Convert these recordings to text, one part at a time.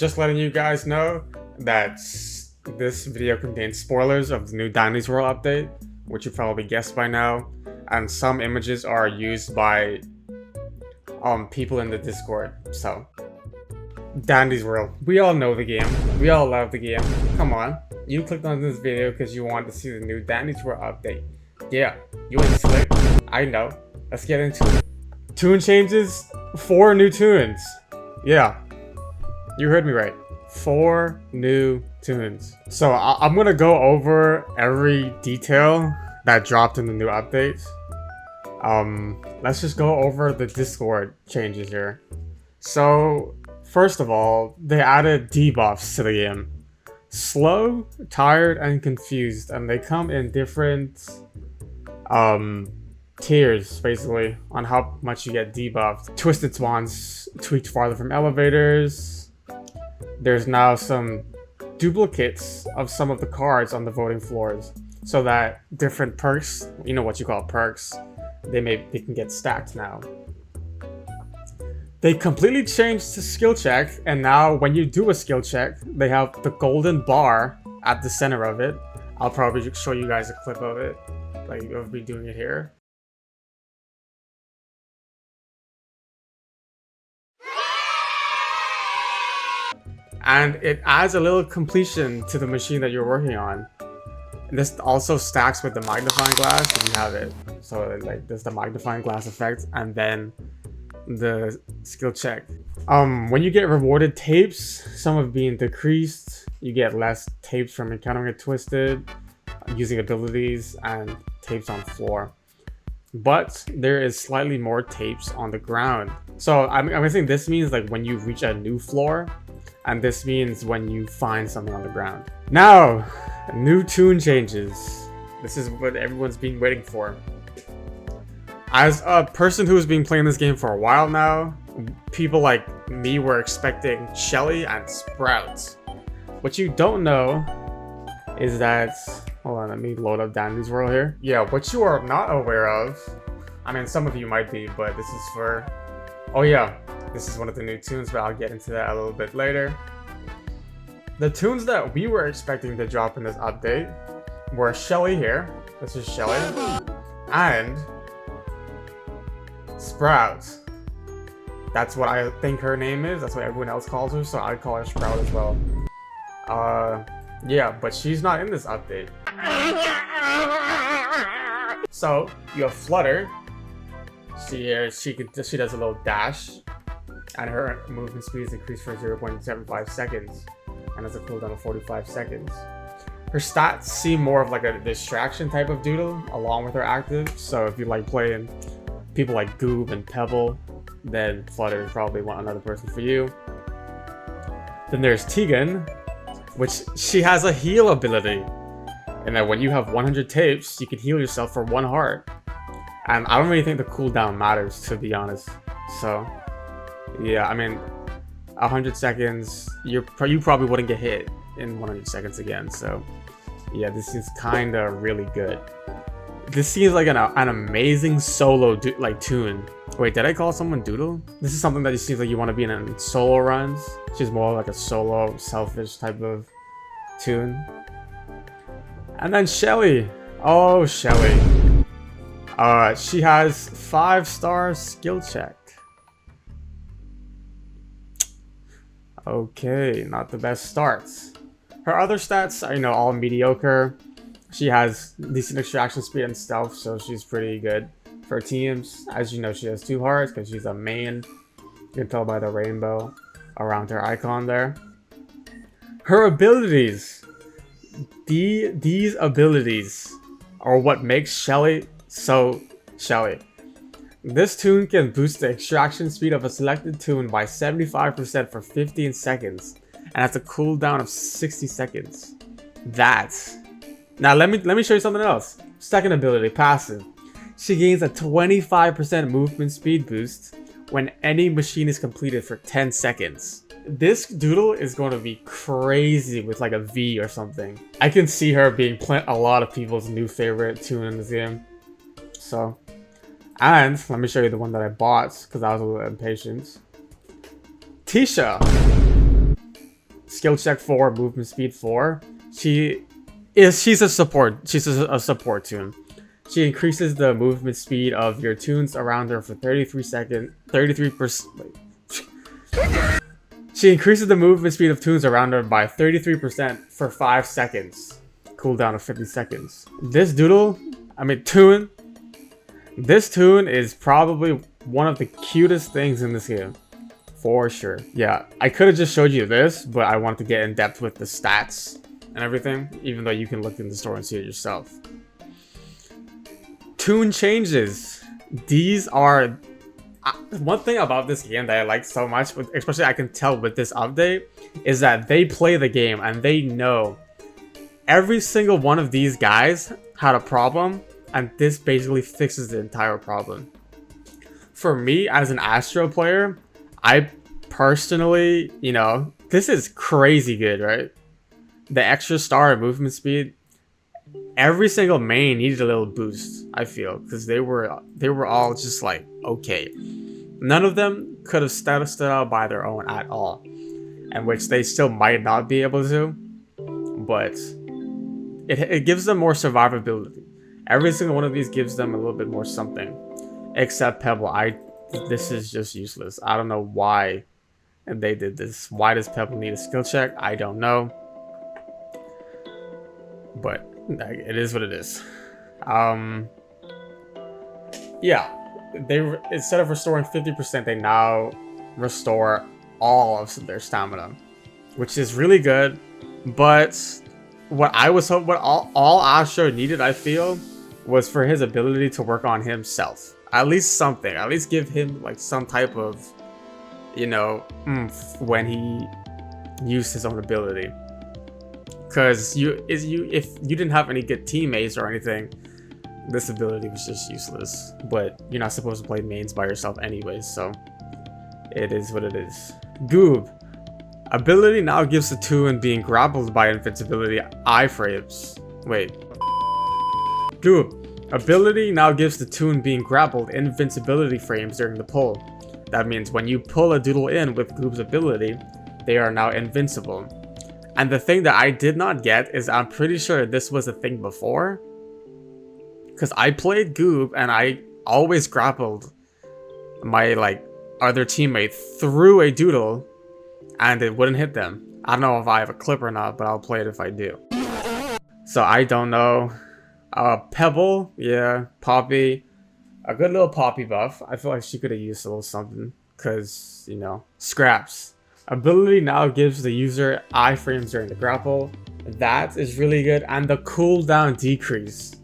just letting you guys know that this video contains spoilers of the new Dandy's World update, which you probably guessed by now, and some images are used by people in the Discord. So, Dandy's World. We all know the game. We all love the game. Come on. You clicked on this video because you wanted to see the new Dandy's World update. Yeah, you ain't slick. I know. Let's get into it. Tune changes. 4 new tunes. Yeah. You heard me right. 4 new tunes. So I'm gonna go over every detail that dropped in the new updates. Let's just go over the Discord changes here. So first of all, they added debuffs to the game. Slow, tired, and confused, and they come in different tiers basically on how much you get debuffed. Twisted spawns tweaked farther from elevators. There's now some duplicates of some of the cards on the voting floors, so that different perks, you know what you call perks, they can get stacked now. They completely changed the skill check, and now when you do a skill check, they have the golden bar at the center of it. I'll probably show you guys a clip of it, like of me doing it here. And it adds a little completion to the machine that you're working on. This also stacks with the magnifying glass if you have it. So like there's the magnifying glass effect and then the skill check. When you get rewarded tapes, some have been decreased. You get less tapes from encountering a twisted, using abilities, and tapes on floor. But there is slightly more tapes on the ground. So I'm guessing this means like when you reach a new floor, and this means when you find something on the ground. Now, new tune changes. This is what everyone's been waiting for. As a person who has been playing this game for a while now, people like me were expecting Shelly and Sprout. What you don't know is that, hold on, let me load up Dandy's World here. Yeah, what you are not aware of, I mean some of you might be, but this is for, oh yeah, this is one of the new tunes, but I'll get into that a little bit later. The tunes that we were expecting to drop in this update were Shelly here, this is Shelly, and Sprout. That's what I think her name is, that's what everyone else calls her, so I call her Sprout as well. Yeah, but she's not in this update. So, you have Flutter. She does a little dash, and her movement speed is increased for 0.75 seconds, and has a cooldown of 45 seconds. Her stats seem more of like a distraction type of doodle, along with her active, so if you like playing people like Goob and Pebble, then Flutter is probably another person for you. Then there's Tegan, which she has a heal ability, and that when you have 100 tapes, you can heal yourself for 1 heart. And I don't really think the cooldown matters, to be honest. So, yeah, I mean, 100 seconds, you probably wouldn't get hit in 100 seconds again. So, yeah, this is kind of really good. This seems like an amazing solo tune. Wait, did I call someone Doodle? This is something that seems like you want to be in solo runs. She's more like a solo, selfish type of tune. And then Shelly. Oh, Shelly. She has 5-star skill check. Okay, not the best starts. Her other stats are, all mediocre. She has decent extraction speed and stealth, so she's pretty good for teams. As you know, she has 2 hearts because she's a main. You can tell by the rainbow around her icon there. Her abilities. These abilities are what makes Shelly so Shelly. This tune can boost the extraction speed of a selected tune by 75% for 15 seconds and has a cooldown of 60 seconds. Now let me show you something else. Second ability, passive. She gains a 25% movement speed boost when any machine is completed for 10 seconds. This doodle is going to be crazy with like a V or something. I can see her being a lot of people's new favorite tune in this game. So, and let me show you the one that I bought because I was a little impatient. Tisha. skill check 4, movement speed 4. She's a support. She's a support toon. She increases the movement speed of your toons around her for 33%. She increases the movement speed of toons around her by 33% for 5 seconds. Cooldown of 50 seconds. This toon. This toon is probably one of the cutest things in this game. For sure. Yeah, I could have just showed you this, but I wanted to get in depth with the stats and everything, even though you can look in the store and see it yourself. Toon changes. These are... one thing about this game that I like so much, especially I can tell with this update, is that they play the game and they know every single one of these guys had a problem, and this basically fixes the entire problem. For me, as an Astro player, I personally, you know, this is crazy good, right? The extra star movement speed, every single main needed a little boost, I feel, because they were all just like, okay. None of them could have stood out by their own at all, and which they still might not be able to, but it gives them more survivability. Every single one of these gives them a little bit more something, except Pebble. This is just useless. I don't know why they did this. Why does Pebble need a skill check? I don't know, but it is what it is. Yeah, they instead of restoring 50%, they now restore all of their stamina, which is really good. But what all Astro needed, I feel, was for his ability to work on himself. At least something. At least give him like some type of, you know, oomph when he used his own ability. Because if you didn't have any good teammates or anything, this ability was just useless. But you're not supposed to play mains by yourself anyways, so it is what it is. Goob. Ability now gives the toon being grappled by invincibility iframes. Wait. Goob. Ability now gives the toon being grappled invincibility frames during the pull. That means when you pull a doodle in with Goob's ability, they are now invincible. And the thing that I did not get is I'm pretty sure this was a thing before. Because I played Goob and I always grappled my other teammate through a doodle and it wouldn't hit them. I don't know if I have a clip or not, but I'll play it if I do. So I don't know. Pebble, yeah, Poppy. A good little Poppy buff. I feel like she could have used a little something. Because, you know, scraps. Ability now gives the user iframes during the grapple. That is really good. And the cooldown decrease.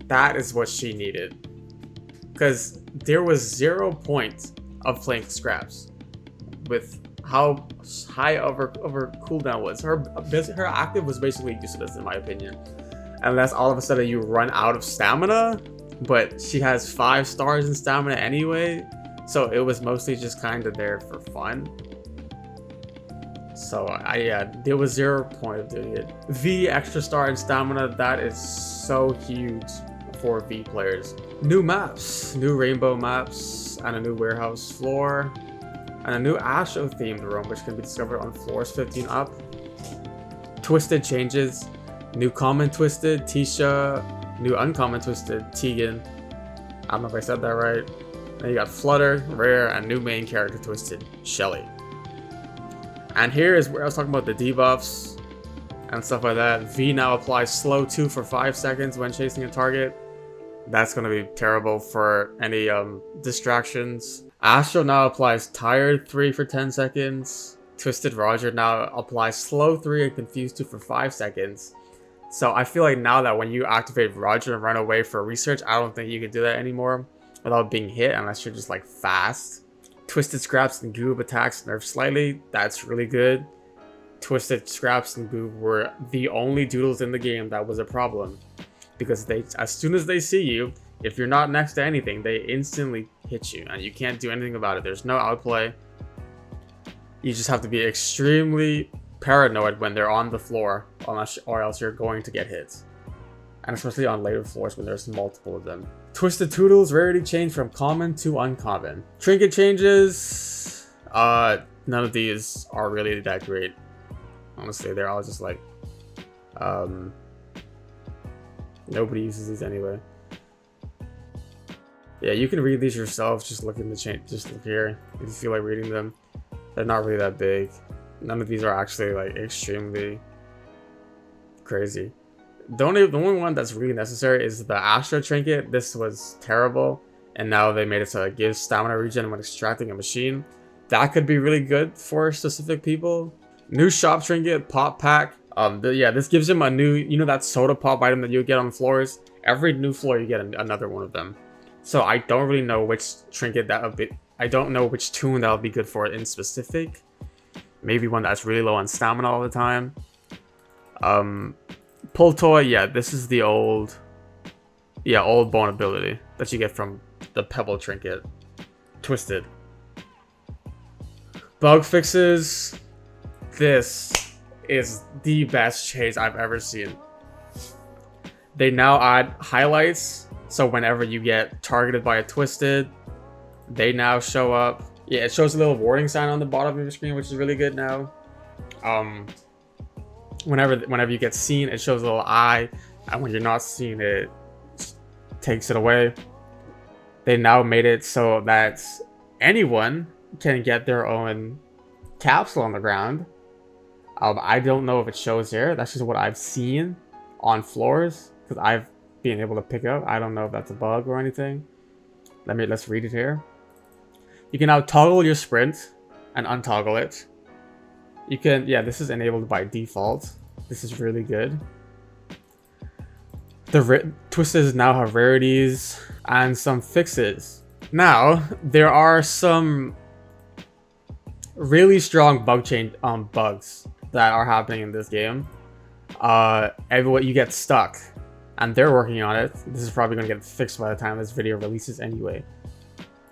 That is what she needed. Because there was 0 point of playing scraps. With how high of her cooldown was. Her active was basically useless in my opinion. Unless all of a sudden you run out of stamina. But she has 5 stars in stamina anyway. So it was mostly just kind of there for fun. So yeah, there was 0 point of doing it. V extra star in stamina, that is so huge for V players. New maps, new rainbow maps, and a new warehouse floor, and a new Astro themed room which can be discovered on floors 15 up. Twisted changes, new common Twisted, Tisha, new uncommon Twisted, Tegan. I don't know if I said that right. Then you got Flutter, Rare, and new main character Twisted, Shelly. And here is where I was talking about the debuffs and stuff like that. V now applies slow 2 for 5 seconds when chasing a target. That's going to be terrible for any distractions. Astro now applies Tired 3 for 10 seconds. Twisted Roger now applies slow 3 and confused 2 for 5 seconds. So I feel like now that when you activate Roger and run away for research, I don't think you can do that anymore without being hit unless you're just like fast. Twisted Scraps and Goob attacks nerfed slightly. That's really good. Twisted Scraps and Goob were the only doodles in the game that was a problem. Because as soon as they see you, if you're not next to anything, they instantly hit you. And you can't do anything about it. There's no outplay. You just have to be extremely paranoid when they're on the floor. Or else you're going to get hit. And especially on later floors when there's multiple of them. Twisted Toodles rarity changed from common to uncommon. Trinket changes. None of these are really that great. Honestly, they're all just like, nobody uses these anyway. Yeah, you can read these yourself. Just look in the chain. Just look here if you feel like reading them. They're not really that big. None of these are actually like extremely crazy. The only one that's really necessary is the Astra trinket. This was terrible, and now they made it so it gives stamina regen when extracting a machine. That could be really good for specific people. New shop trinket, pop pack. Yeah, this gives him a new, you know, that soda pop item that you get on floors. Every new floor you get another one of them. So I don't really know which trinket that would be. I don't know which tune that would be good for it in specific. Maybe one that's really low on stamina all the time. Pull toy, yeah, this is the old bone ability that you get from the pebble trinket. Twisted. Bug fixes. This is the best change I've ever seen. They now add highlights, so whenever you get targeted by a twisted, they now show up. Yeah, it shows a little warning sign on the bottom of your screen, which is really good now. Whenever you get seen, it shows a little eye, and when you're not seen, it takes it away. They now made it so that anyone can get their own capsule on the ground. I don't know if it shows here. That's just what I've seen on floors, because I've been able to pick up. I don't know if that's a bug or anything. Let's read it here. You can now toggle your sprint and untoggle it. You can, yeah, this is enabled by default. This is really good. The twisteds now have rarities and some fixes. Now, there are some really strong bugs that are happening in this game. Everyone, you get stuck, and they're working on it. This is probably going to get fixed by the time this video releases anyway.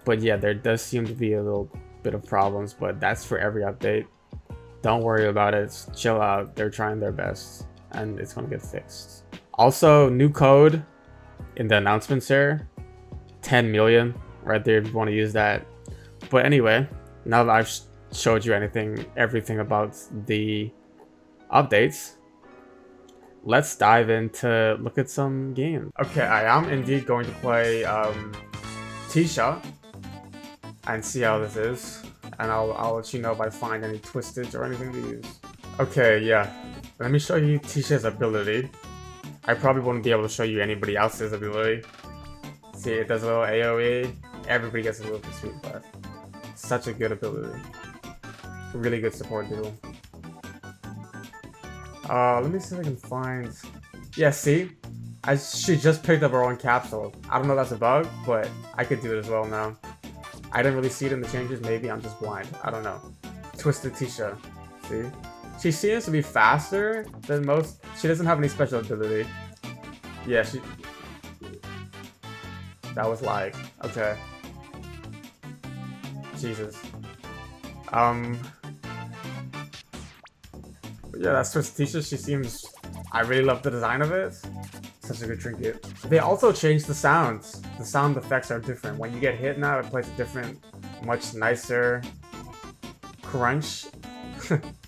But yeah, there does seem to be a little bit of problems, but that's for every update. Don't worry about it. Chill out. They're trying their best, and it's going to get fixed. Also, new code in the announcements here. 10 million right there if you want to use that. But anyway, now that I've showed you everything about the updates, let's dive into look at some games. Okay, I am indeed going to play Tisha and see how this is, and I'll let you know if I find any twisted or anything to use. Okay, yeah, let me show you Tisha's ability. I probably won't be able to show you anybody else's ability. See, it does a little AoE. Everybody gets a little bit sweet, but such a good ability. Really good support duel. Let me see if I can find. Yeah, see, she just picked up her own capsule. I don't know if that's a bug, but I could do it as well now. I didn't really see it in the changes. Maybe I'm just blind. I don't know. Twisted Tisha. See? She seems to be faster than most. She doesn't have any special ability. Yeah, that was like, okay. Jesus. Yeah, that's Twisted Tisha. She seems. I really love the design of it. Such a good trinket. They also changed the sounds. The sound effects are different. When you get hit now, it plays a different, much nicer crunch.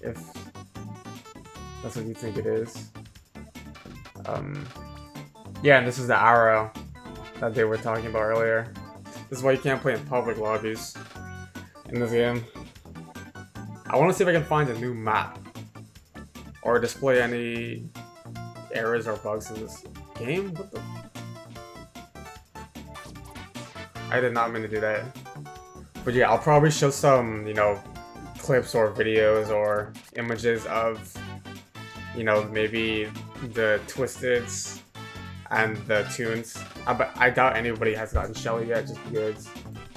If that's what you think it is. Yeah, and this is the arrow that they were talking about earlier. This is why you can't play in public lobbies in this game. I want to see if I can find a new map or display any errors or bugs in this game. What the? I did not mean to do that. But yeah, I'll probably show some, you know, clips or videos or images of, you know, maybe the Twisteds and the tunes. But I doubt anybody has gotten Shelly yet, just because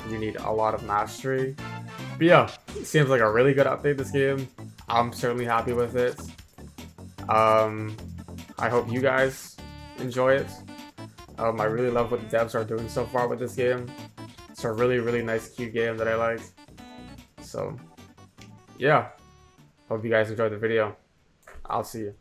you need a lot of mastery. But yeah, it seems like a really good update this game. I'm certainly happy with it. I hope you guys enjoy it. I really love what the devs are doing so far with this game. It's a really, really nice, cute game that I like. So, yeah. Hope you guys enjoyed the video. I'll see you.